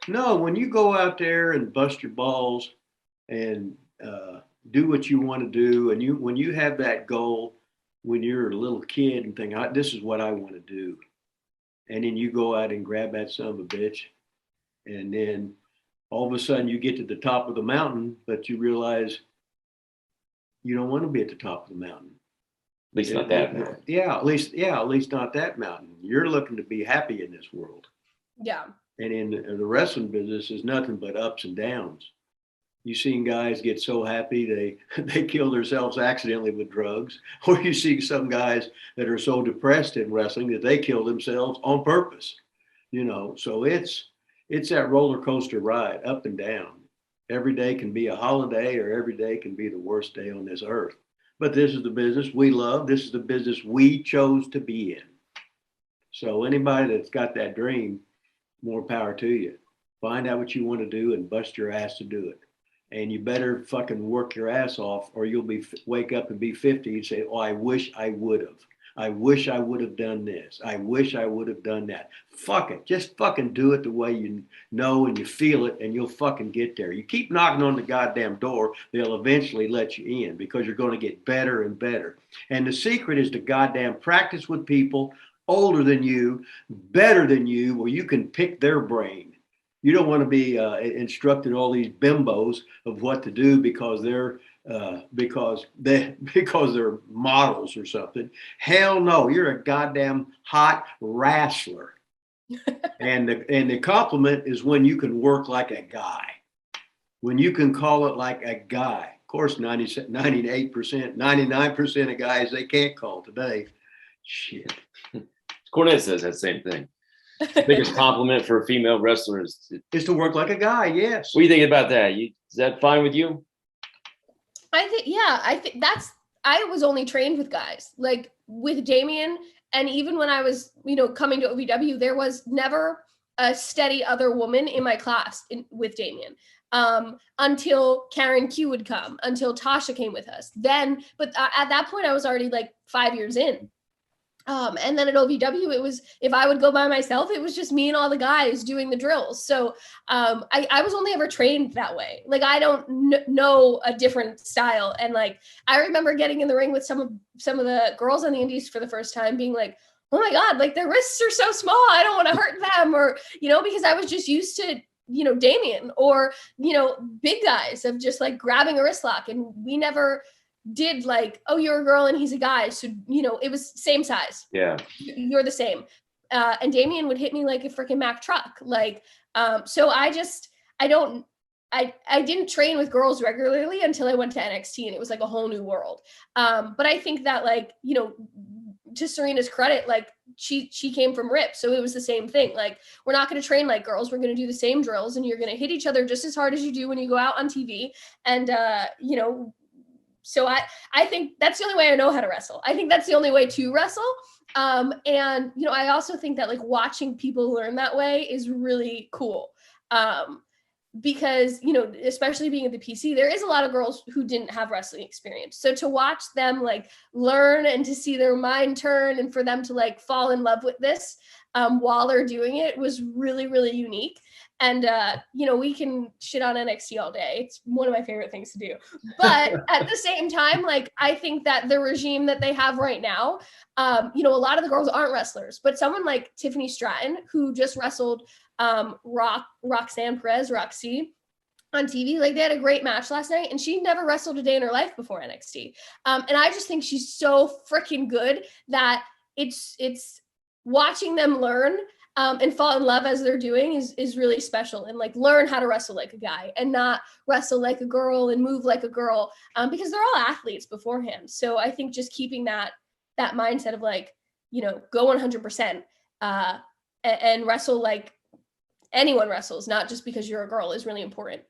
No, when you go out there and bust your balls and do what you want to do, and when you have that goal when you're a little kid and think, this is what I want to do, and then you go out and grab that son of a bitch, and then all of a sudden you get to the top of the mountain, but you realize you don't want to be at the top of the mountain. At least not that mountain. Yeah, at least not that mountain. You're looking to be happy in this world. Yeah. And in the wrestling business is nothing but ups and downs. You've seen guys get so happy they kill themselves accidentally with drugs, or you see some guys that are so depressed in wrestling that they kill themselves on purpose. So it's that roller coaster ride, up and down. Every day can be a holiday, or every day can be the worst day on this earth. But this is the business we love. This is the business we chose to be in. So anybody that's got that dream, more power to you. Find out what you want to do and bust your ass to do it. And you better fucking work your ass off, or you'll wake up and be 50 and say, oh, I wish I would have. I wish I would have done this. I wish I would have done that. Fuck it. Just fucking do it the way you know and you feel it, and you'll fucking get there. You keep knocking on the goddamn door, they'll eventually let you in, because you're going to get better and better. And the secret is to goddamn practice with people older than you, better than you, where you can pick their brain. You don't want to be instructing all these bimbos of what to do because they're models or something. Hell no, you're a goddamn hot wrestler. and the compliment is when you can work like a guy, when you can call it like a guy. Of course, 98%, 99% of guys, they can't call today. Shit. Cornette says that same thing. The biggest compliment for a female wrestler is to work like a guy. Yes. What do you think about that? Is that fine with you? I think I was only trained with guys, like with Damien. And even when I was, coming to OVW, there was never a steady other woman in my class with Damien, until Karen Q would come, until Tasha came with us. But at that point I was already like 5 years in. And then at OVW, it was, if I would go by myself, it was just me and all the guys doing the drills. So I was only ever trained that way. Like, I don't know a different style. And like, I remember getting in the ring with some of the girls on the indies for the first time, being like, oh my God, like their wrists are so small, I don't want to hurt them. Or, because I was just used to, Damien or, big guys of just like grabbing a wrist lock. And we never did like, oh, you're a girl and he's a guy, so it was same size. Yeah, you're the same. And Damien would hit me like a freaking Mack truck. Like, so I didn't train with girls regularly until I went to NXT, and it was like a whole new world. But I think that, like, to Serena's credit, like she came from RIP, so it was the same thing. Like, we're not going to train like girls, we're going to do the same drills, and you're going to hit each other just as hard as you do when you go out on TV. And so I think that's the only way I know how to wrestle. I think that's the only way to wrestle. And, I also think that like watching people learn that way is really cool. Because, especially being at the PC, there is a lot of girls who didn't have wrestling experience. So to watch them like learn and to see their mind turn and for them to like fall in love with this while they're doing it was really, really unique. And, we can shit on NXT all day. It's one of my favorite things to do. But at the same time, like, I think that the regime that they have right now, a lot of the girls aren't wrestlers, but someone like Tiffany Stratton, who just wrestled Roxanne Perez, Roxy, on TV, like they had a great match last night, and she never wrestled a day in her life before NXT. And I just think she's so freaking good that it's watching them learn and fall in love as they're doing is really special, and like learn how to wrestle like a guy and not wrestle like a girl and move like a girl, because they're all athletes beforehand. So I think just keeping that mindset of like, go 100% and wrestle like anyone wrestles, not just because you're a girl, is really important.